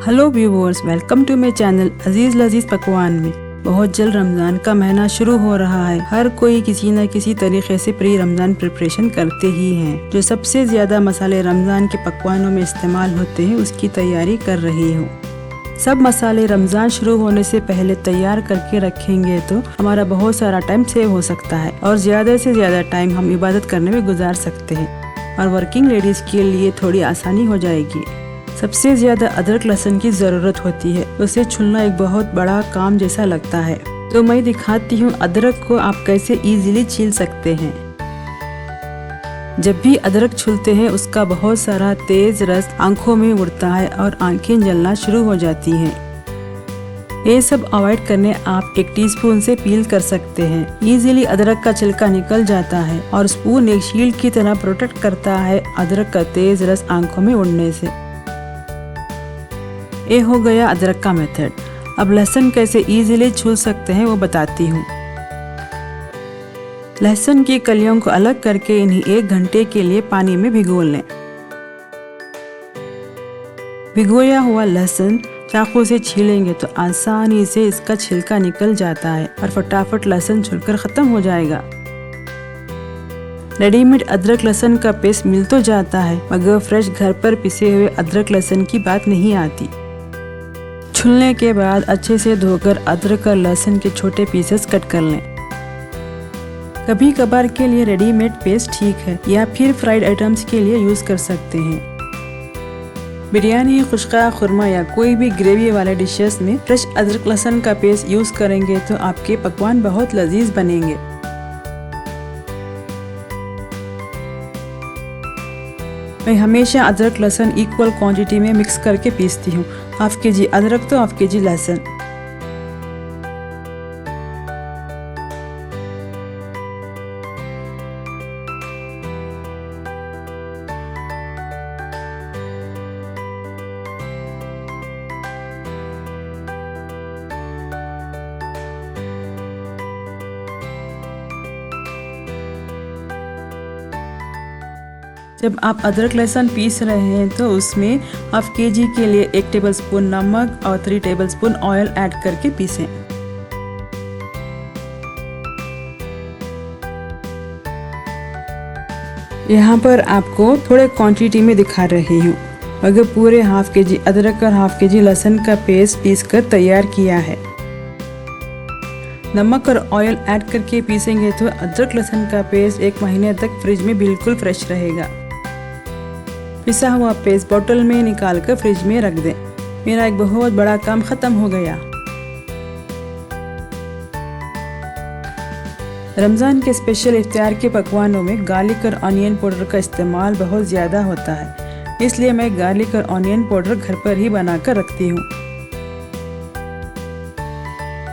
Hello viewers, welcome to my channel Aziz Laziz Pakwan में। बहुत जल्द रमज़ान का महीना शुरू हो रहा है। हर कोई किसी न किसी तरीके से प्री रमज़ान प्रिपरेशन करते ही हैं। जो सबसे ज़्यादा मसाले रमज़ान के पकवानों में इस्तेमाल होते हैं उसकी तैयारी कर रही हूँ। सब मसाले रमज़ान शुरू होने से पहले तैयार करके रखेंगे तो हमारा बहुत सारा टाइम सेव हो सकता है और ज़्यादा से ज़्यादा टाइम हम इबादत करने में गुजार सकते हैं और वर्किंग लेडीज़ के लिए थोड़ी आसानी हो जाएगी। सबसे ज्यादा अदरक लहसुन की जरूरत होती है। उसे छुलना एक बहुत बड़ा काम जैसा लगता है, तो मैं दिखाती हूँ अदरक को आप कैसे इजीली छील सकते हैं। जब भी अदरक छुलते हैं उसका बहुत सारा तेज रस आंखों में उड़ता है और आंखें जलना शुरू हो जाती हैं। ये सब अवॉइड करने आप एक टीस्पून से पील कर सकते हैं। इजीली अदरक का छिलका निकल जाता है और स्पून एक शील्ड की तरह प्रोटेक्ट करता है अदरक का तेज रस आंखों में उड़ने से। ये हो गया अदरक का मेथड। अब लहसुन कैसे इजीली छूल सकते हैं वो बताती हूँ। लहसुन की कलियों को अलग करके इन्हें 1 घंटे के लिए पानी में भिगो लें। भिगोया हुआ लहसुन चाकू से छीलेंगे तो आसानी से इसका छिलका निकल जाता है और फटाफट लहसुन छुलकर खत्म हो जाएगा। रेडीमेड अदरक लहसुन का पेस्ट मिल तो जाता है, मगर फ्रेश घर पर पिसे हुए अदरक लहसुन की बात नहीं आती। छुलने के बाद अच्छे से धोकर अदरक और लहसुन के छोटे पीसेस कट कर लें। कभी कभार के लिए रेडीमेड पेस्ट ठीक है या फिर फ्राइड आइटम्स के लिए यूज कर सकते हैं। बिरयानी, खुश्का, खुरमा या कोई भी ग्रेवी वाले डिशेस में फ्रेश अदरक लहसुन का पेस्ट यूज करेंगे तो आपके पकवान बहुत लजीज बनेंगे। मैं हमेशा अदरक लहसुन इक्वल क्वांटिटी में मिक्स करके पीसती हूँ। हाफ केजी अदरक तो हाफ केजी लहसुन। जब आप अदरक लहसुन पीस रहे हैं तो उसमें हाफ केजी के लिए 1 टेबलस्पून नमक और 3 टेबलस्पून ऑयल ऐड करके पीसें। यहाँ पर आपको थोड़े क्वांटिटी में दिखा रही हूँ, अगर पूरे हाफ केजी अदरक और हाफ केजी लहसुन का पेस्ट पीस कर तैयार किया है। नमक और ऑयल ऐड करके पीसेंगे तो अदरक लहसुन का पेस्ट 1 महीने तक फ्रिज में बिल्कुल फ्रेश रहेगा। पिसा हुआ पेस्ट बोतल में निकाल कर फ्रिज में रख दें। मेरा एक बहुत बड़ा काम खत्म हो गया। रमज़ान के स्पेशल इफ्तार के पकवानों में गार्लिक और ऑनियन पाउडर का इस्तेमाल बहुत ज़्यादा होता है, इसलिए मैं गार्लिक और ऑनियन पाउडर घर पर ही बनाकर रखती हूँ।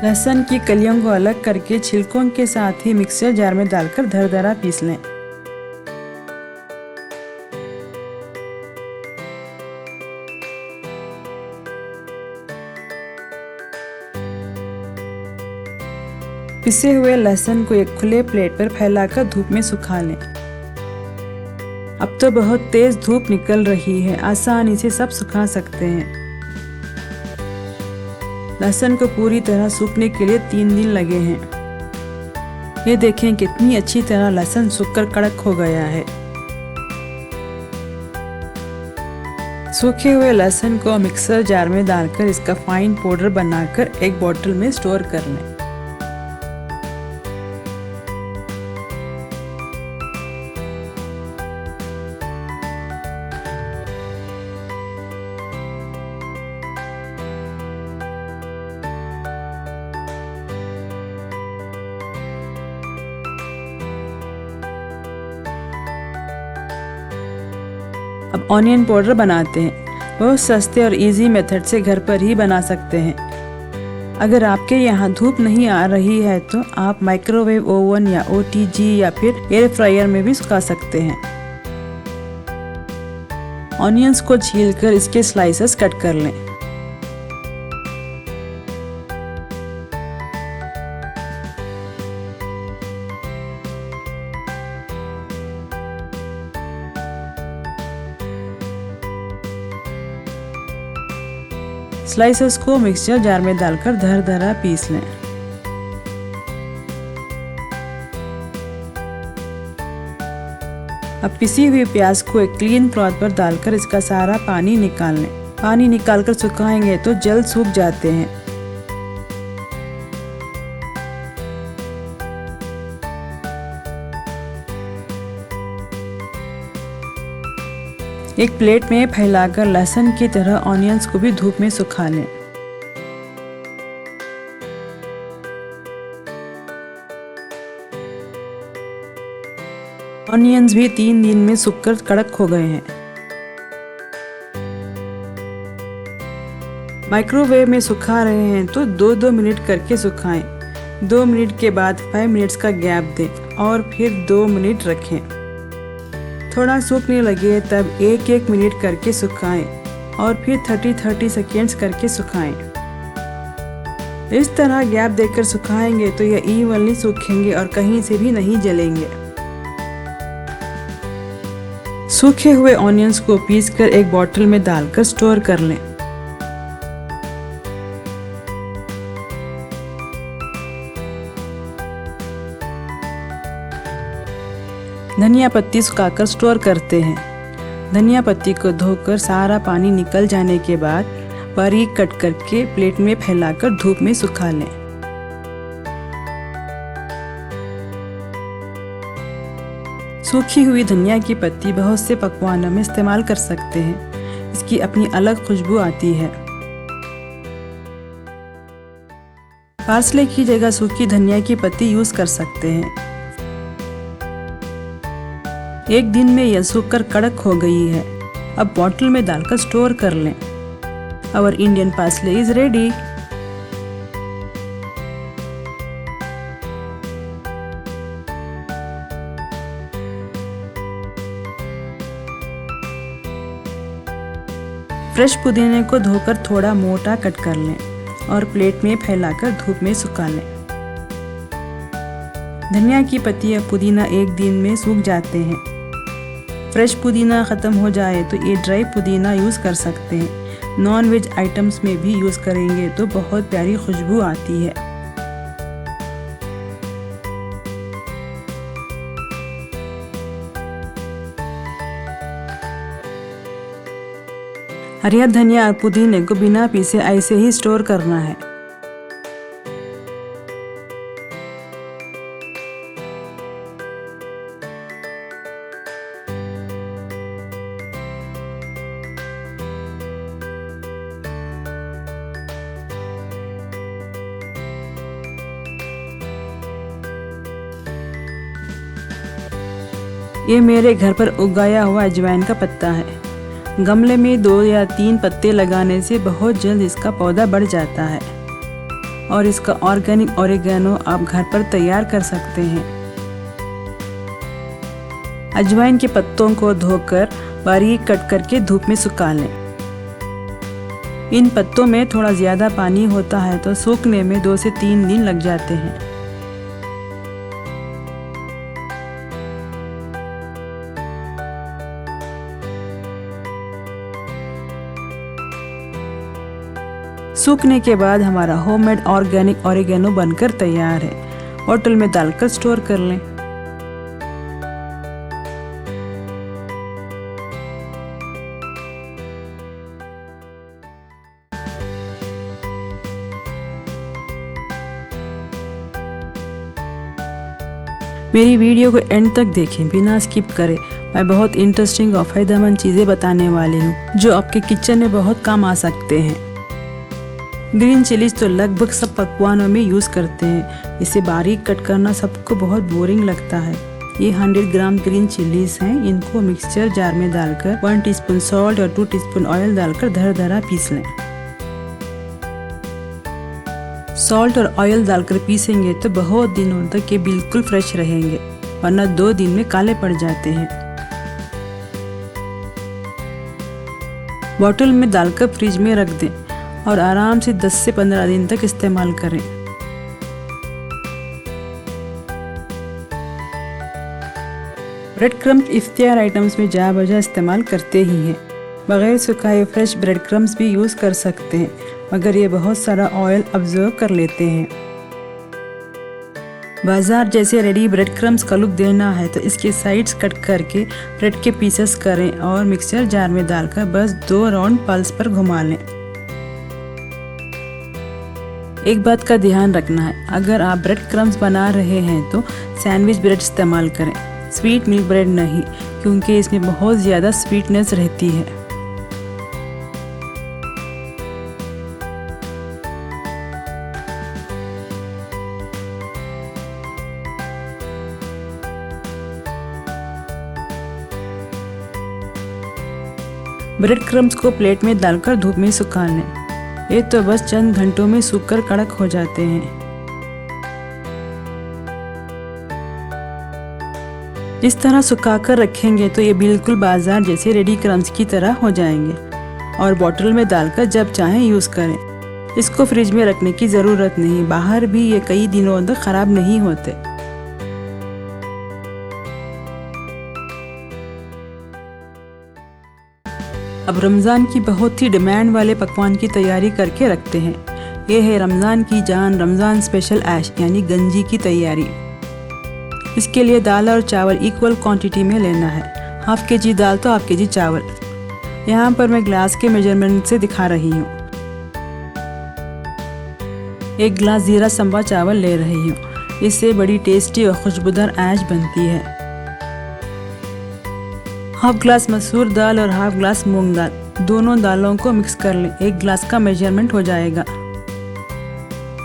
लहसुन की कलियों को अलग करके छिलकों के साथ ही मिक्सर जार में डालकर दरदरा पीस लें। पिसे हुए लहसुन को एक खुले प्लेट पर फैलाकर धूप में सुखा लें। अब तो बहुत तेज धूप निकल रही है, आसानी से सब सुखा सकते हैं। लहसुन को पूरी तरह सूखने के लिए 3 दिन लगे हैं। ये देखें कितनी अच्छी तरह लहसुन सूखकर कड़क हो गया है। सूखे हुए लहसुन को मिक्सर जार में डालकर इसका फाइन पाउडर बनाकर एक बोतल में स्टोर कर लें। अब ऑनियन पाउडर बनाते हैं। बहुत सस्ते और इजी मेथड से घर पर ही बना सकते हैं। अगर आपके यहाँ धूप नहीं आ रही है तो आप माइक्रोवेव ओवन या OTG या फिर एयर फ्रायर में भी सुखा सकते हैं। ऑनियंस को छीलकर इसके स्लाइसेस कट कर लें। स्लाइसेस को मिक्सचर जार में डालकर दरदरा पीस लें। अब पिसी हुई प्याज को एक क्लीन क्लॉथ पर डालकर इसका सारा पानी निकाल लें। पानी निकालकर सुखाएंगे तो जल्द सूख जाते हैं। एक प्लेट में फैलाकर लहसुन की तरह ऑनियंस को भी धूप में सुखा लें। ऑनियंस भी 3 दिन में सूखकर कड़क हो गए हैं। माइक्रोवेव में सुखा रहे हैं तो 2-2 मिनट करके सुखाएं। 2 मिनट के बाद 5 मिनट्स का गैप दें और फिर 2 मिनट रखें। थोड़ा सूखने लगे तब 1-1 मिनट करके सुखाएं और फिर 30-30 सेकेंड्स करके सुखाएं। इस तरह गैप देकर सुखाएंगे तो यह इवनली सूखेंगे और कहीं से भी नहीं जलेंगे। सूखे हुए ऑनियंस को पीसकर एक बॉटल में डालकर स्टोर कर लें। धनिया पत्ती सुखाकर स्टोर करते हैं। धनिया पत्ती को धोकर सारा पानी निकल जाने के बाद बारीक कट करके प्लेट में फैलाकर धूप में सुखा लें। सूखी हुई धनिया की पत्ती बहुत से पकवानों में इस्तेमाल कर सकते हैं। इसकी अपनी अलग खुशबू आती है। पार्सले की जगह सूखी धनिया की पत्ती यूज कर सकते हैं। एक दिन में यह सूखकर कड़क हो गई है। अब बॉटल में डालकर स्टोर कर लें। Our Indian parsley is ready. Fresh पुदीने को धोकर थोड़ा मोटा कट कर लें और प्लेट में फैलाकर धूप में सुखा लें। धनिया की पत्ती या पुदीना एक दिन में सूख जाते हैं। फ्रेश पुदीना ख़त्म हो जाए तो ये ड्राई पुदीना यूज़ कर सकते हैं। नॉन वेज आइटम्स में भी यूज़ करेंगे तो बहुत प्यारी खुशबू आती है। हरिया धनिया और पुदीने को बिना पीसे ऐसे ही स्टोर करना है। ये मेरे घर पर उगाया हुआ अजवाइन का पत्ता है। गमले में 2 या 3 पत्ते लगाने से बहुत जल्द इसका पौधा बढ़ जाता है और इसका ऑर्गेनिक ओरिगेनो आप घर पर तैयार कर सकते हैं। अजवाइन के पत्तों को धोकर बारीक कट करके धूप में सुखा लें। इन पत्तों में थोड़ा ज़्यादा पानी होता है तो सूखने में 2 से 3 दिन लग जाते हैं। सूखने के बाद हमारा होममेड ऑर्गेनिक ओरिगेनो बनकर तैयार है। बोतल में डालकर स्टोर कर लें। मेरी वीडियो को एंड तक देखें, बिना स्किप करें। मैं बहुत इंटरेस्टिंग और फायदेमंद चीज़ें बताने वाली हूँ जो आपके किचन में बहुत काम आ सकते हैं। ग्रीन चिलीज तो लगभग सब पकवानों में यूज़ करते हैं। इसे बारीक कट करना सबको बहुत बोरिंग लगता है। ये 100 ग्राम ग्रीन चिलीज हैं। इनको मिक्सचर जार में डालकर 1 टीस्पून सॉल्ट और 2 टीस्पून ऑयल डालकर दरदरा पीस लें। सॉल्ट और ऑयल डालकर पीसेंगे तो बहुत दिनों तक ये बिल्कुल फ्रेश रहेंगे, वरना 2 दिन में काले पड़ जाते हैं। बॉटल में डालकर फ्रिज में रख दें और आराम से 10 से 15 दिन तक इस्तेमाल करें। ब्रेड क्रम्ब इफ्तियार आइटम्स में जा बजा इस्तेमाल करते ही हैं। बगैर सुखाए फ्रेश ब्रेड क्रम्स भी यूज़ कर सकते हैं, मगर ये बहुत सारा ऑयल अब्जॉर्ब कर लेते हैं। बाजार जैसे रेडी ब्रेड क्रम्स का लुक देना है तो इसके साइड्स कट करके ब्रेड के पीसेस करें और मिक्सचर जार में डालकर बस 2 राउंड पल्स पर घुमा लें। एक बात का ध्यान रखना है, अगर आप ब्रेड क्रम्स बना रहे हैं तो सैंडविच ब्रेड इस्तेमाल करें, स्वीट मिल्क ब्रेड नहीं, क्योंकि इसमें बहुत ज़्यादा स्वीटनेस रहती है। ब्रेड क्रम्स को प्लेट में डालकर धूप में सुखा लें। ये तो बस चंद घंटों में सूखकर कड़क हो जाते हैं। इस तरह सुखाकर रखेंगे तो ये बिल्कुल बाजार जैसे रेडी क्रम्स की तरह हो जाएंगे और बॉटल में डालकर जब चाहें यूज़ करें। इसको फ्रिज में रखने की ज़रूरत नहीं, बाहर भी ये कई दिनों तक ख़राब नहीं होते। अब रमज़ान की बहुत ही डिमांड वाले पकवान की तैयारी करके रखते हैं। ये है रमज़ान की जान, रमज़ान स्पेशल ऐश यानी गंजी की तैयारी। इसके लिए दाल और चावल इक्वल क्वांटिटी में लेना है। हाफ केजी दाल तो हाफ केजी चावल। यहाँ पर मैं ग्लास के मेजरमेंट से दिखा रही हूँ। 1 गिलास जीरा संबा चावल ले रही हूँ। इससे बड़ी टेस्टी और खुशबूदार ऐश बनती है। हाफ ग्लास मसूर दाल और हाफ ग्लास मूंग दाल, दोनों दालों को मिक्स कर लें। 1 गिलास का मेजरमेंट हो जाएगा।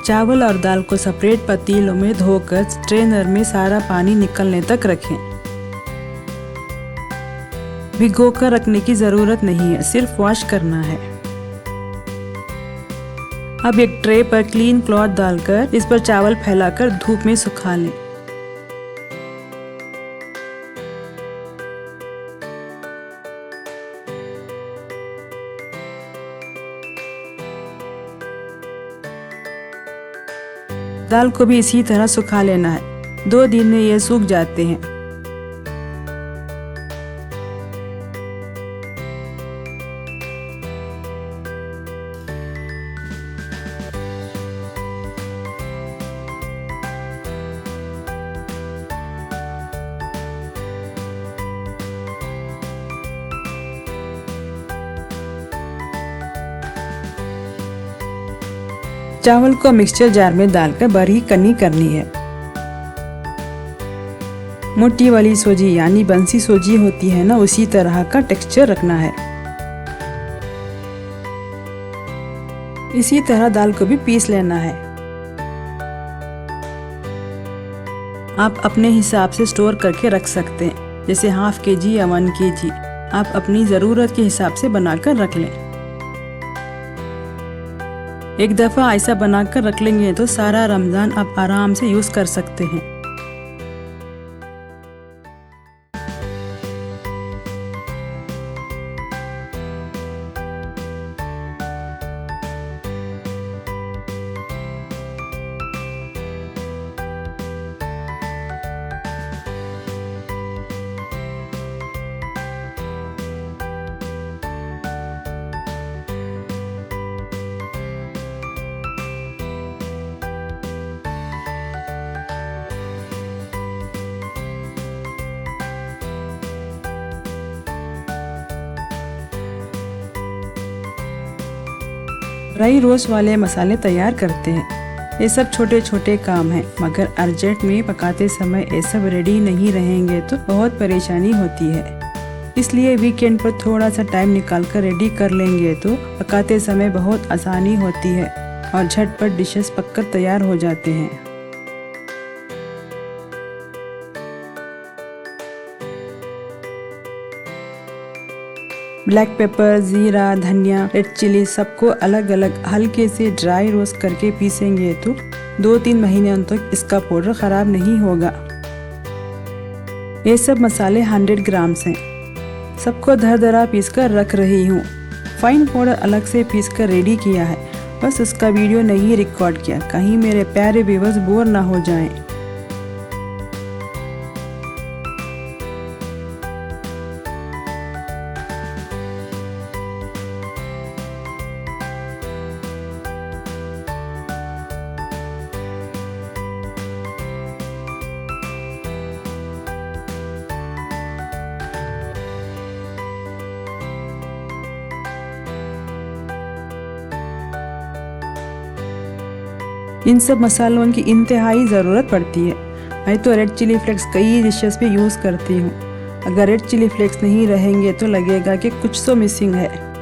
चावल और दाल को सेपरेट पतीलों में धोकर स्ट्रेनर में सारा पानी निकलने तक रखें। भिगोकर रखने की ज़रूरत नहीं है, सिर्फ वॉश करना है। अब एक ट्रे पर क्लीन क्लॉथ डालकर इस पर चावल फैलाकर धूप में सुखा लें। दाल को भी इसी तरह सुखा लेना है। 2 दिन में ये सूख जाते हैं। चावल को मिक्सचर जार में डालकर बारीक कनी करनी है। मोटी वाली सोजी यानी बंसी सोजी होती है ना, उसी तरह का टेक्सचर रखना है। इसी तरह दाल को भी पीस लेना है। आप अपने हिसाब से स्टोर करके रख सकते हैं, जैसे हाफ केजी या 1 केजी। आप अपनी ज़रूरत के हिसाब से बनाकर रख लें। एक दफ़ा ऐसा बनाकर रख लेंगे तो सारा रमज़ान आप आराम से यूज़ कर सकते हैं। ड्राई रोस्ट वाले मसाले तैयार करते हैं। ये सब छोटे छोटे काम हैं, मगर अर्जेंट में पकाते समय ये सब रेडी नहीं रहेंगे तो बहुत परेशानी होती है। इसलिए वीकेंड पर थोड़ा सा टाइम निकालकर रेडी कर लेंगे तो पकाते समय बहुत आसानी होती है और झटपट डिशेस पककर तैयार हो जाते हैं। ब्लैक पेपर, जीरा, धनिया, रेड चिली सबको अलग अलग हल्के से ड्राई रोस्ट करके पीसेंगे तो 2-3 महीने तक इसका पाउडर ख़राब नहीं होगा। ये सब मसाले 100 ग्राम्स हैं। सबको दरदरा पीस कर रख रही हूँ। फाइन पाउडर अलग से पीस कर रेडी किया है, बस उसका वीडियो नहीं रिकॉर्ड किया, कहीं मेरे प्यारे व्यूअर्स बोर ना हो जाएं। इन सब मसालों की इंतहाई ज़रूरत पड़ती है। मैं तो रेड चिली फ्लेक्स कई डिशेस पे यूज़ करती हूँ। अगर रेड चिली फ्लेक्स नहीं रहेंगे तो लगेगा कि कुछ तो मिसिंग है।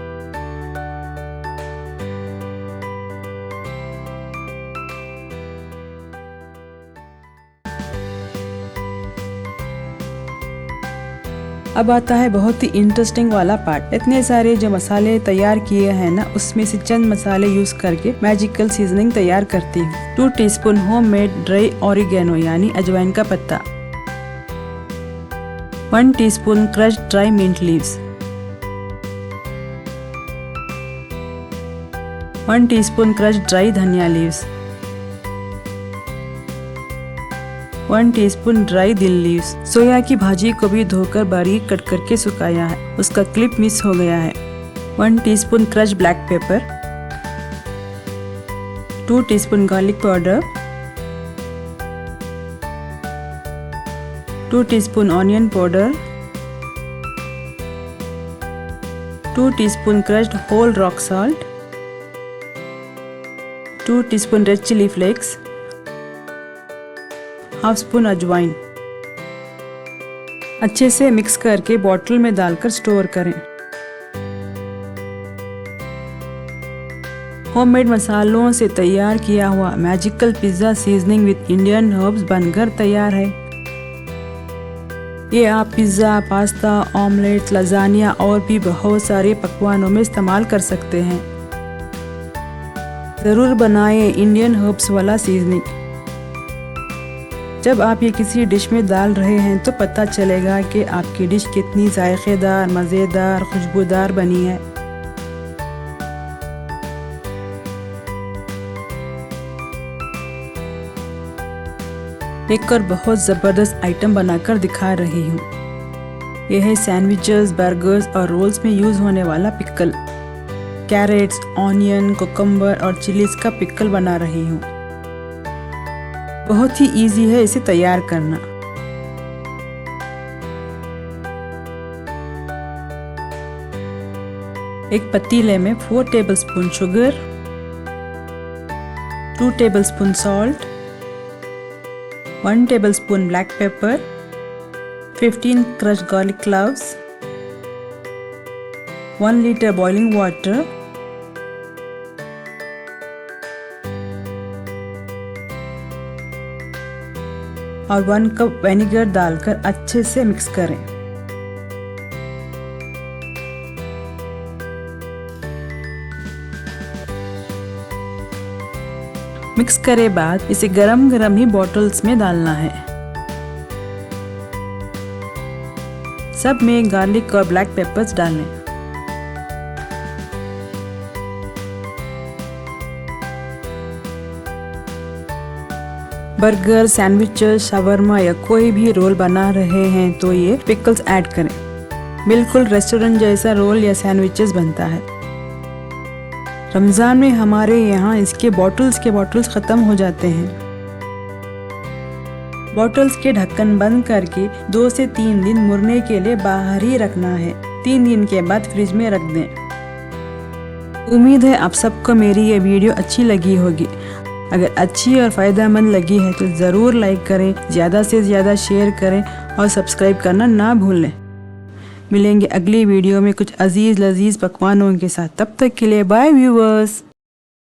अब आता है बहुत ही इंटरेस्टिंग वाला पार्ट। इतने सारे जो मसाले तैयार किए हैं ना, उसमें से चंद मसाले यूज करके मैजिकल सीजनिंग तैयार करती हूँ। 2 टीस्पून होममेड ड्राई ऑरिगेनो यानी अजवाइन का पत्ता, 1 teaspoon crushed dry mint leaves, 1 teaspoon crushed dry धनिया leaves, 1 teaspoon dry dill leaves. सोया की भाजी को भी धोकर बारीक कट करके सुखाया है, उसका क्लिप मिस हो गया है। 1 teaspoon crushed black pepper, 2 teaspoon garlic powder, 2 teaspoon onion powder, 2 teaspoon crushed whole rock salt, 2 teaspoon red chilli flakes, half spoon अजवाइन। अच्छे से मिक्स करके बॉटल में डालकर स्टोर करें। होममेड मसालों से तैयार किया हुआ magical pizza seasoning with Indian herbs बनकर तैयार है। ये आप पिज्जा, पास्ता, ऑमलेट, लजानिया और भी बहुत सारे पकवानों में इस्तेमाल कर सकते हैं। ज़रूर बनाएं इंडियन हर्ब्स वाला सीजनिंग। जब आप ये किसी डिश में डाल रहे हैं तो पता चलेगा कि आपकी डिश कितनी जायकेदार, मज़ेदार, खुशबूदार बनी है। एक और बहुत ज़बरदस्त आइटम बनाकर दिखा रही हूँ। यह है सैंडविचेस, बर्गर्स और रोल्स में यूज़ होने वाला पिकल। कैरेट्स, ऑनियन, कुकम्बर और चिलीज का पिकल बना रही हूँ। बहुत ही इजी है इसे तैयार करना। एक पतीले में 4 tablespoon sugar, 2 tablespoon salt, 1 tablespoon black pepper, 15 crushed garlic cloves, 1 litre boiling water, और 1 कप विनेगर डालकर अच्छे से मिक्स करें। मिक्स करे बाद इसे गरम गरम ही बॉटल्स में डालना है। सब में गार्लिक और ब्लैक पेपर्स डालें। बर्गर, सैंडविचेस, शवरमा या कोई भी रोल बना रहे हैं तो ये पिकल्स ऐड करें। बिल्कुल रेस्टोरेंट जैसा रोल या सैंडविचेस बनता है। रमज़ान में हमारे यहाँ इसके बॉटल्स ख़त्म हो जाते हैं। बॉटल्स के ढक्कन बंद करके 2 से 3 दिन मुरने के लिए बाहर ही रखना है। 3 दिन के बाद फ्रिज में रख दें। उम्मीद है आप सबको मेरी ये वीडियो अच्छी लगी होगी। अगर अच्छी और फ़ायदेमंद लगी है तो ज़रूर लाइक करें, ज़्यादा से ज़्यादा शेयर करें और सब्सक्राइब करना ना भूलें। मिलेंगे अगली वीडियो में कुछ अजीज़ लजीज़ पकवानों के साथ। तब तक के लिए बाय व्यूअर्स।